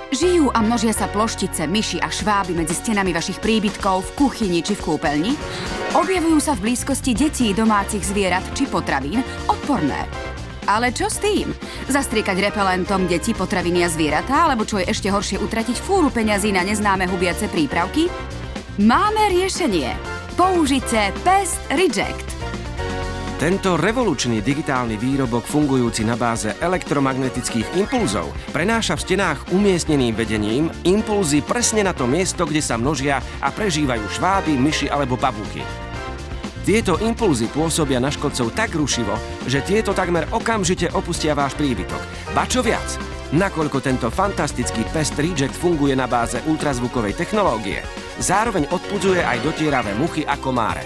Žijú a množia sa ploštice, myši a šváby medzi stenami vašich príbytkov, v kuchyni či v kúpeľni? Objavujú sa v blízkosti detí, domácich zvierat či potravín? Odporné. Ale čo s tým? Zastriekať repelentom deti, potraviny a zvieratá? Alebo čo je ešte horšie, utratiť fúru peňazí na neznáme hubiace prípravky? Máme riešenie. Použite Pest Reject. Tento revolučný digitálny výrobok fungujúci na báze elektromagnetických impulzov prenáša v stenách umiestneným vedením impulzy presne na to miesto, kde sa množia a prežívajú šváby, myši alebo pavúky. Tieto impulzy pôsobia na škodcov tak rušivo, že tieto takmer okamžite opustia váš príbytok. Ba čo viac, nakoľko tento fantastický Pest Reject funguje na báze ultrazvukovej technológie, zároveň odpudzuje aj dotieravé muchy a komáre.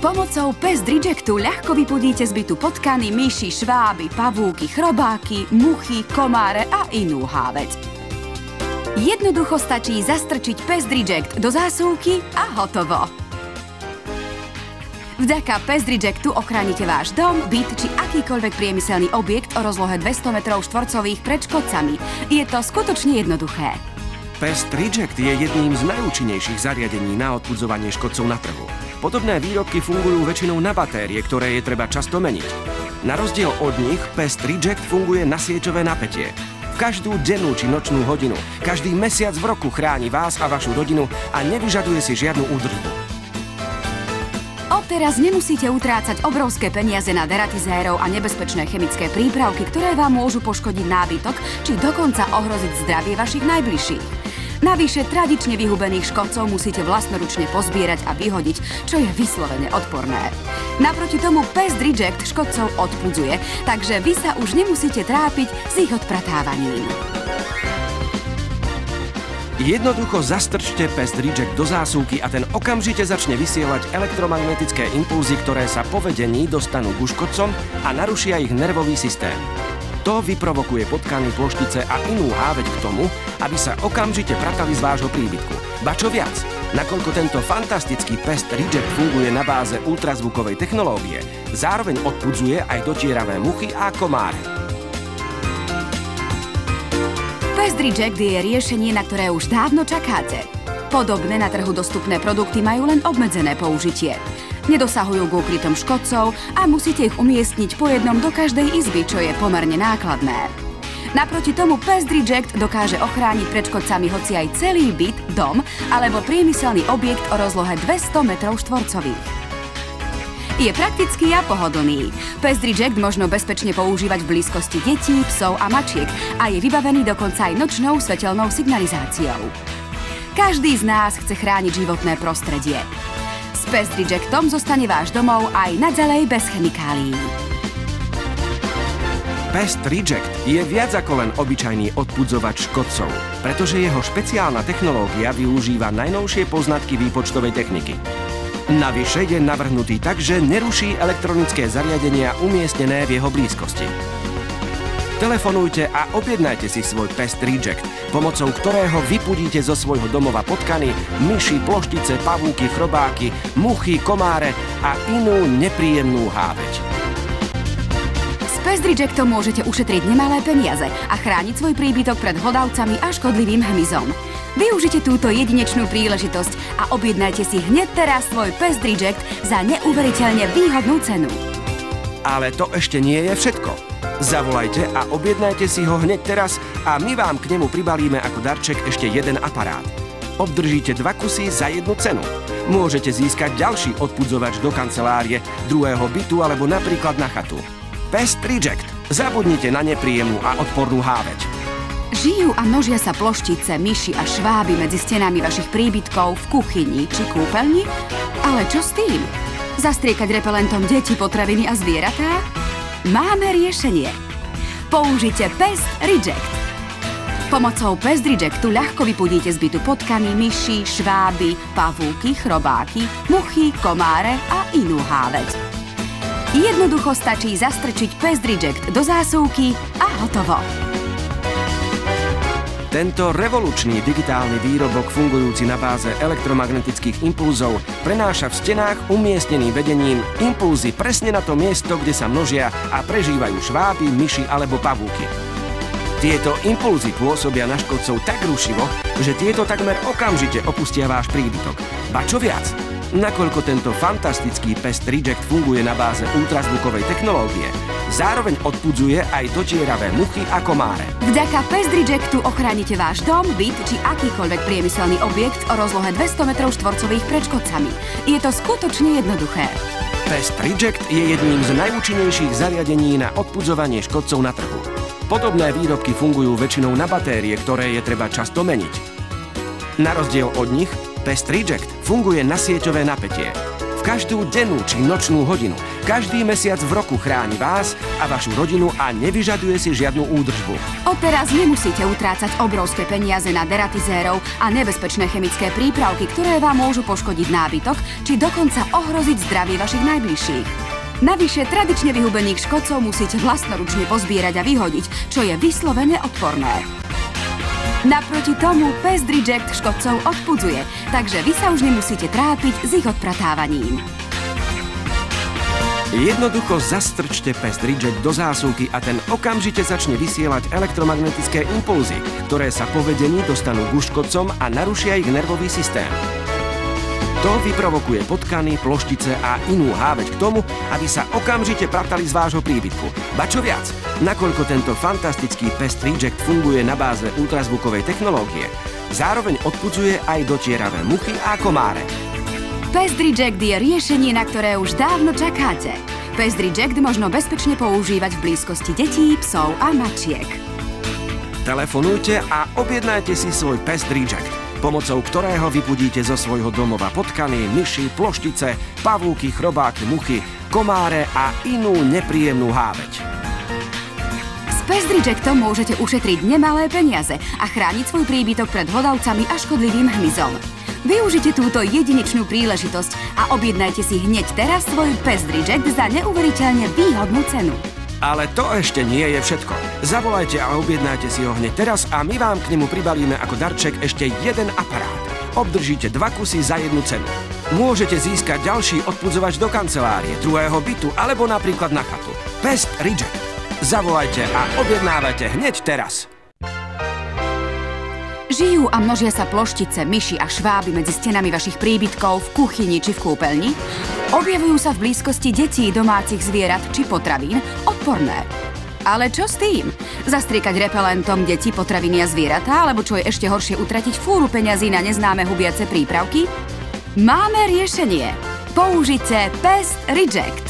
Pomocou Pest Rejectu ľahko vypudíte z bytu potkany, myši, šváby, pavúky, chrobáky, muchy, komáre a inú háveť. Jednoducho stačí zastrčiť Pest Reject do zásuvky a hotovo. Vďaka Pest Rejectu ochránite váš dom, byt či akýkoľvek priemyselný objekt o rozlohe 200 m2 pred škodcami. Je to skutočne jednoduché. Pest Reject je jedným z najúčinnejších zariadení na odpudzovanie škodcov na trhu. Podobné výrobky fungujú väčšinou na batérie, ktoré je treba často meniť. Na rozdiel od nich Pest Reject funguje na sieťové napätie. V každú dennú či nočnú hodinu, každý mesiac v roku chráni vás a vašu rodinu a nevyžaduje si žiadnu údržbu. Odteraz nemusíte utrácať obrovské peniaze na deratizérov a nebezpečné chemické prípravky, ktoré vám môžu poškodiť nábytok či dokonca ohroziť zdravie vašich najbližších. Navyše tradične vyhubených škodcov musíte vlastnoručne pozbierať a vyhodiť, čo je vyslovene odporné. Naproti tomu Pest Reject škodcov odpudzuje, takže vy sa už nemusíte trápiť s ich odpratávaním. Jednoducho zastrčte Pest Reject do zásuvky a ten okamžite začne vysielať elektromagnetické impulzy, ktoré sa po vedení dostanú ku škodcom a narušia ich nervový systém. To vyprovokuje potkany, ploštice a inú háveť k tomu, aby sa okamžite pratali z vášho príbytku. Ba čo viac, nakoľko tento fantastický Pest Reject funguje na báze ultrazvukovej technológie, zároveň odpudzuje aj dotieravé muchy a komáre. Pest Reject je riešenie, na ktoré už dávno čakáte. Podobné na trhu dostupné produkty majú len obmedzené použitie. Nedosahujú k úkrytom škodcov a musíte ich umiestniť po jednom do každej izby, čo je pomerne nákladné. Naproti tomu Pest Reject dokáže ochrániť pred škodcami hoci aj celý byt, dom alebo priemyselný objekt o rozlohe 200 m2. Je praktický a pohodlný. Pest Reject možno bezpečne používať v blízkosti detí, psov a mačiek a je vybavený dokonca aj nočnou svetelnou signalizáciou. Každý z nás chce chrániť životné prostredie. S Pest Rejectom zostane váš domov aj naďalej bez chemikálií. Pest Reject je viac ako len obyčajný odpudzovač škodcov, pretože jeho špeciálna technológia využíva najnovšie poznatky výpočtovej techniky. Navyše je navrhnutý tak, že neruší elektronické zariadenia umiestnené v jeho blízkosti. Telefonujte a objednajte si svoj Pest Reject, pomocou ktorého vypudíte zo svojho domova potkany, myši, ploštice, pavúky, chrobáky, muchy, komáre a inú nepríjemnú háveť. S Pest Rejectom môžete ušetriť nemalé peniaze a chrániť svoj príbytok pred hlodavcami a škodlivým hmyzom. Využite túto jedinečnú príležitosť a objednajte si hneď teraz svoj Pest Reject za neuveriteľne výhodnú cenu. Ale to ešte nie je všetko. Zavolajte a objednajte si ho hneď teraz a my vám k nemu pribalíme ako darček ešte jeden aparát. Obdržíte 2 kusy za jednu cenu. Môžete získať ďalší odpudzovač do kancelárie, druhého bytu alebo napríklad na chatu. Pest Reject. Zabudnite na nepríjemnú a odpornú háveť. Žijú a množia sa ploštice, myši a šváby medzi stenami vašich príbytkov, v kuchyni či kúpeľni? Ale čo s tým? Zastriekať repelentom deti, potraviny a zvieratá? Máme riešenie. Použite Pest Reject. Pomocou Pest Rejectu ľahko vypudíte z bytu potkany, myši, šváby, pavúky, chrobáky, muchy, komáre a inú háveť. Jednoducho stačí zastrčiť Pest Reject do zásuvky a hotovo. Tento revolučný digitálny výrobok fungujúci na báze elektromagnetických impulzov prenáša v stenách umiestneným vedením impulzy presne na to miesto, kde sa množia a prežívajú šváby, myši alebo pavúky. Tieto impulzy pôsobia na škodcov tak rušivo, že tieto takmer okamžite opustia váš príbytok. Ba čo viac, nakoľko tento fantastický Pest Reject funguje na báze ultrazvukovej technológie, zároveň odpudzuje aj dotieravé muchy a komáre. Vďaka Pest Rejectu ochránite váš dom, byt či akýkoľvek priemyselný objekt o rozlohe 200 m2 pred škodcami. Je to skutočne jednoduché. Pest Reject je jedným z najúčinnejších zariadení na odpudzovanie škodcov na trhu. Podobné výrobky fungujú väčšinou na batérie, ktoré je treba často meniť. Na rozdiel od nich, Pest Reject funguje na sieťové napätie. V každú dennú či nočnú hodinu, každý mesiac v roku chráni vás a vašu rodinu a nevyžaduje si žiadnu údržbu. Odteraz nemusíte utrácať obrovské peniaze na deratizérov a nebezpečné chemické prípravky, ktoré vám môžu poškodiť nábytok či dokonca ohroziť zdravie vašich najbližších. Navyše tradične vyhubených škodcov musíte vlastnoručne pozbierať a vyhodiť, čo je vyslovene odporné. Naproti tomu Pest Reject škodcov odpudzuje, takže vy sa už nemusíte trápiť s ich odpratávaním. Jednoducho zastrčte Pest Reject do zásuvky a ten okamžite začne vysielať elektromagnetické impulzy, ktoré sa po vedení dostanú k škodcom a narušia ich nervový systém. To vyprovokuje potkany, ploštice a inú háveť k tomu, aby sa okamžite pratali z vášho príbytku. Ba čo viac, nakoľko tento fantastický Pest Reject funguje na báze ultrazvukovej technológie, zároveň odpudzuje aj dotieravé muchy a komáre. Pest Reject je riešenie, na ktoré už dávno čakáte. Pest Reject možno bezpečne používať v blízkosti detí, psov a mačiek. Telefonujte a objednajte si svoj Pest Reject, pomocou ktorého vypudíte zo svojho domova potkany, myši, ploštice, pavúky, chrobáky, muchy, komáre a inú nepríjemnú háveť. S Pest Rejectom môžete ušetriť nemalé peniaze a chrániť svoj príbytok pred hlodavcami a škodlivým hmyzom. Využite túto jedinečnú príležitosť a objednajte si hneď teraz svoj Pest Reject za neuveriteľne výhodnú cenu. Ale to ešte nie je všetko. Zavolajte a objednajte si ho hneď teraz a my vám k nemu pribalíme ako darček ešte jeden aparát. Obdržíte 2 kusy za jednu cenu. Môžete získať ďalší odpudzovač do kancelárie, druhého bytu alebo napríklad na chatu. Pest Reject. Zavolajte a objednávajte hneď teraz. Žijú a množia sa ploštice, myši a šváby medzi stenami vašich príbytkov, v kuchyni či v kúpeľni? Objavujú sa v blízkosti detí, domácich zvierat či potravín? Odporné. Ale čo s tým? Zastriekať repelentom deti, potraviny a zvieratá? Alebo čo je ešte horšie, utratiť fúru peňazí na neznáme hubiace prípravky? Máme riešenie. Použite Pest Reject.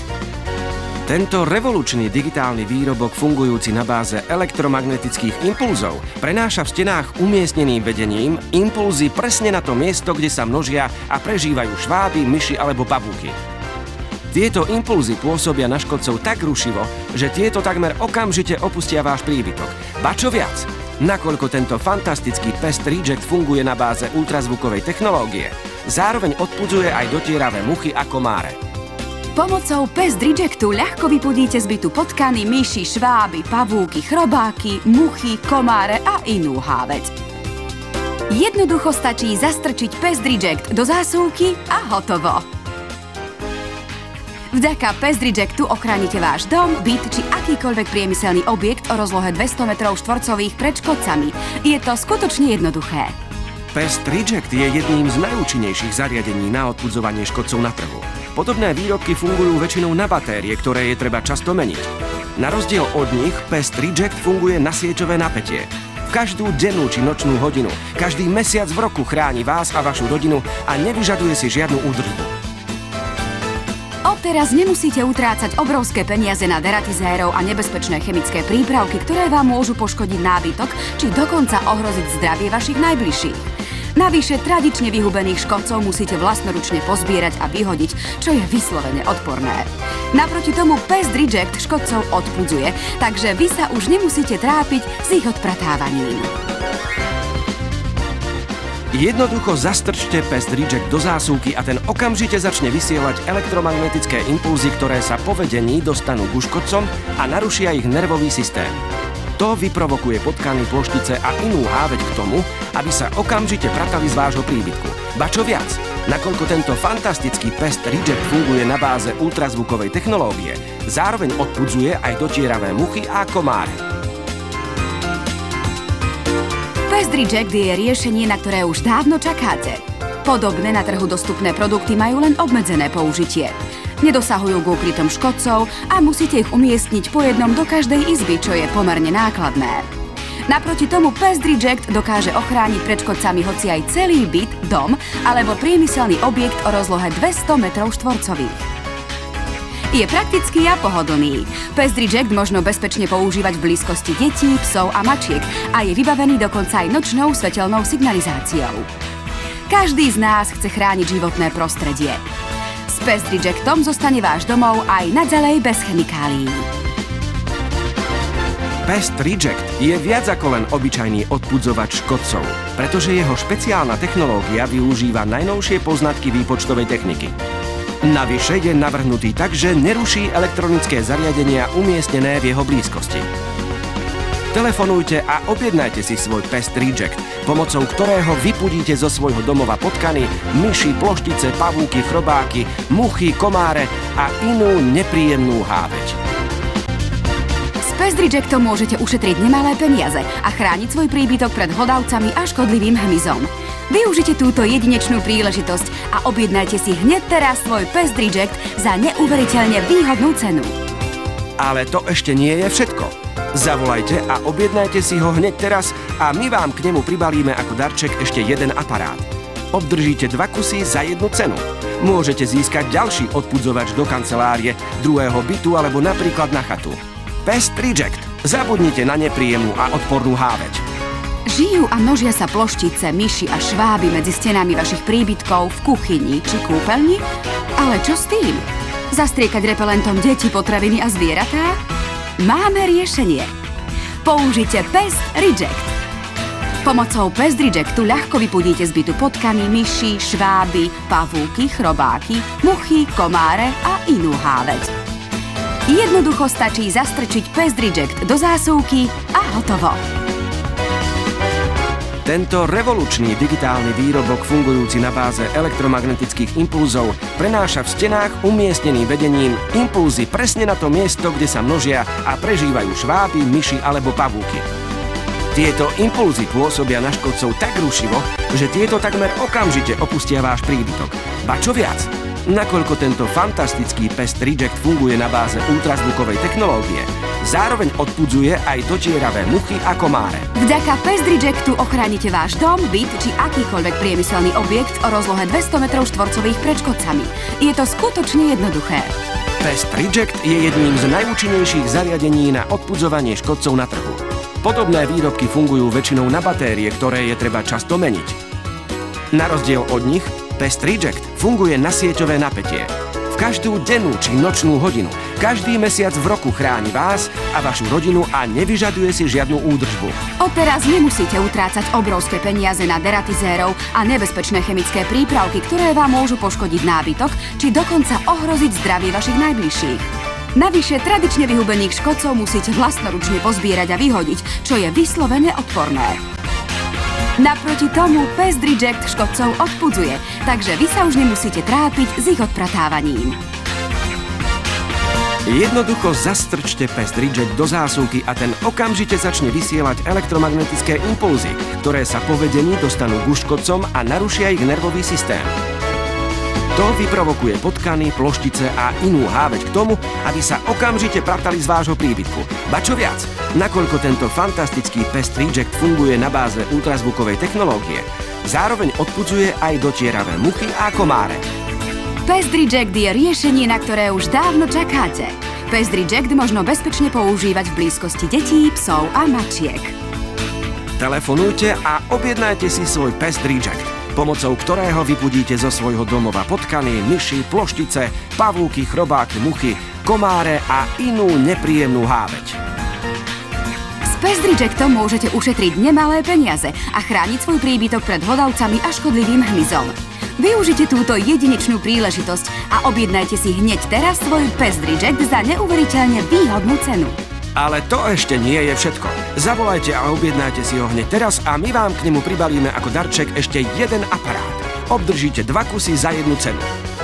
Tento revolučný digitálny výrobok fungujúci na báze elektromagnetických impulzov prenáša v stenách umiestneným vedením impulzy presne na to miesto, kde sa množia a prežívajú šváby, myši alebo pavúky. Tieto impulzy pôsobia na škodcov tak rušivo, že tieto takmer okamžite opustia váš príbytok. Ba čo viac, nakoľko tento fantastický Pest Reject funguje na báze ultrazvukovej technológie, zároveň odpudzuje aj dotieravé muchy a komáre. Pomocou Pest Rejectu ľahko vypudíte z bytu potkany, myši, šváby, pavúky, chrobáky, muchy, komáre a inú háveť. Jednoducho stačí zastrčiť Pest Reject do zásuvky a hotovo. Vďaka Pest Rejectu ochránite váš dom, byt či akýkoľvek priemyselný objekt o rozlohe 200 m2 pred škodcami. Je to skutočne jednoduché. Pest Reject je jedným z najúčinnejších zariadení na odpudzovanie škodcov na trhu. Podobné výrobky fungujú väčšinou na batérie, ktoré je treba často meniť. Na rozdiel od nich, Pest Reject funguje na sieťové napätie. V každú dennú či nočnú hodinu, každý mesiac v roku chráni vás a vašu rodinu a nevyžaduje si žiadnu údržbu. Odteraz nemusíte utrácať obrovské peniaze na deratizérov a nebezpečné chemické prípravky, ktoré vám môžu poškodiť nábytok či dokonca ohroziť zdravie vašich najbližších. Navyše tradične vyhubených škodcov musíte vlastnoručne pozbierať a vyhodiť, čo je vyslovene odporné. Naproti tomu Pest Reject škodcov odpudzuje, takže vy sa už nemusíte trápiť s ich odpratávaním. Jednoducho zastrčte Pest Reject do zásuvky a ten okamžite začne vysielať elektromagnetické impulzy, ktoré sa po vedení dostanú k škodcom a narušia ich nervový systém. To vyprovokuje potkany, ploštice a inú háveť k tomu, aby sa okamžite pratali z vášho príbytku. Ba čo viac, nakoľko tento fantastický Pest Reject funguje na báze ultrazvukovej technológie, zároveň odpudzuje aj dotieravé muchy a komáre. Pest Reject je riešenie, na ktoré už dávno čakáte. Podobné na trhu dostupné produkty majú len obmedzené použitie. Nedosahujú k úkrytom škodcov a musíte ich umiestniť po jednom do každej izby, čo je pomerne nákladné. Naproti tomu Pest Reject dokáže ochrániť pred škodcami hoci aj celý byt, dom alebo priemyselný objekt o rozlohe 200 m². Je praktický a pohodlný. Pest Reject možno bezpečne používať v blízkosti detí, psov a mačiek a je vybavený dokonca aj nočnou svetelnou signalizáciou. Každý z nás chce chrániť životné prostredie. S Pest Rejectom zostane váš domov aj naďalej bez chemikálií. Pest Reject je viac ako len obyčajný odpudzovač škodcov, pretože jeho špeciálna technológia využíva najnovšie poznatky výpočtovej techniky. Navyše je navrhnutý tak, že neruší elektronické zariadenia umiestnené v jeho blízkosti. Telefonujte a objednajte si svoj Pest Reject, pomocou ktorého vypudíte zo svojho domova potkany, myši, ploštice, pavúky, chrobáky, muchy, komáre a inú nepríjemnú háveť. S Pest Rejectom môžete ušetriť nemalé peniaze a chrániť svoj príbytok pred hlodavcami a škodlivým hmyzom. Využite túto jedinečnú príležitosť a objednajte si hneď teraz svoj Pest Reject za neuveriteľne výhodnú cenu. Ale to ešte nie je všetko. Zavolajte a objednajte si ho hneď teraz a my vám k nemu pribalíme ako darček ešte jeden aparát. Obdržíte 2 kusy za jednu cenu. Môžete získať ďalší odpudzovač do kancelárie, druhého bytu alebo napríklad na chatu. Pest Reject. Zabudnite na nepríjemnú a odpornú háveť. Žijú a množia sa ploštice, myši a šváby medzi stenami vašich príbytkov v kuchyni či kúpeľni? Ale čo s tým? Zastriekať repelentom deti, potraviny a zvieratá? Máme riešenie. Použite Pest Reject. Pomocou Pest Rejectu ľahko vypudíte z bytu potkany, myši, šváby, pavúky, chrobáky, muchy, komáre a inú háveť. Jednoducho stačí zastrčiť Pest Reject do zásuvky a hotovo. Tento revolučný digitálny výrobok fungujúci na báze elektromagnetických impulzov prenáša v stenách umiestneným vedením impulzy presne na to miesto, kde sa množia a prežívajú šváby, myši alebo pavúky. Tieto impulzy pôsobia na škodcov tak rušivo, že tieto takmer okamžite opustia váš príbytok. Ba čo viac, nakoľko tento fantastický Pest Reject funguje na báze ultrazvukovej technológie, zároveň odpudzuje aj dotieravé muchy a komáre. Vďaka Pest Rejectu ochránite váš dom, byt či akýkoľvek priemyselný objekt o rozlohe 200 m² pred škodcami. Je to skutočne jednoduché. Pest Reject je jedným z najúčinnejších zariadení na odpudzovanie škodcov na trhu. Podobné výrobky fungujú väčšinou na batérie, ktoré je treba často meniť. Na rozdiel od nich, Pest Reject funguje na sieťové napätie. V každú dennú či nočnú hodinu, každý mesiac v roku chráni vás a vašu rodinu a nevyžaduje si žiadnu údržbu. Odteraz nemusíte utrácať obrovské peniaze na deratizérov a nebezpečné chemické prípravky, ktoré vám môžu poškodiť nábytok či dokonca ohroziť zdravie vašich najbližších. Navyše tradične vyhubených škodcov musíte vlastnoručne pozbierať a vyhodiť, čo je vyslovene odporné. Naproti tomu Pest Reject škodcov odpudzuje, takže vy sa už nemusíte trápiť s ich odpratávaním. Jednoducho zastrčte Pest Reject do zásuvky a ten okamžite začne vysielať elektromagnetické impulzy, ktoré sa po vedení dostanú k škodcom a narušia ich nervový systém. To vyprovokuje potkany, ploštice a inú háveť k tomu, aby sa okamžite pratali z vášho príbytku. Ba čo viac, nakoľko tento fantastický Pest Reject funguje na báze ultrazvukovej technológie, zároveň odpudzuje aj dotieravé muchy a komáre. Pest Reject je riešenie, na ktoré už dávno čakáte. Pest Reject možno bezpečne používať v blízkosti detí, psov a mačiek. Telefonujte a objednajte si svoj Pest Reject, pomocou ktorého vypudíte zo svojho domova potkany, myši, ploštice, pavúky, chrobáky, muchy, komáre a inú nepríjemnú háveť. S Pest Rejectom môžete ušetriť nemalé peniaze a chrániť svoj príbytok pred hlodavcami a škodlivým hmyzom. Využite túto jedinečnú príležitosť a objednajte si hneď teraz svoj Pest Reject za neuveriteľne výhodnú cenu. Ale to ešte nie je všetko. Zavolajte a objednajte si ho hneď teraz a my vám k nemu pribalíme ako darček ešte jeden aparát. Obdržíte 2 kusy za jednu cenu.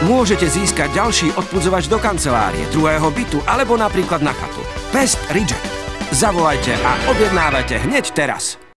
Môžete získať ďalší odpudzovač do kancelárie, druhého bytu alebo napríklad na chatu. Pest Reject. Zavolajte a objednávajte hneď teraz.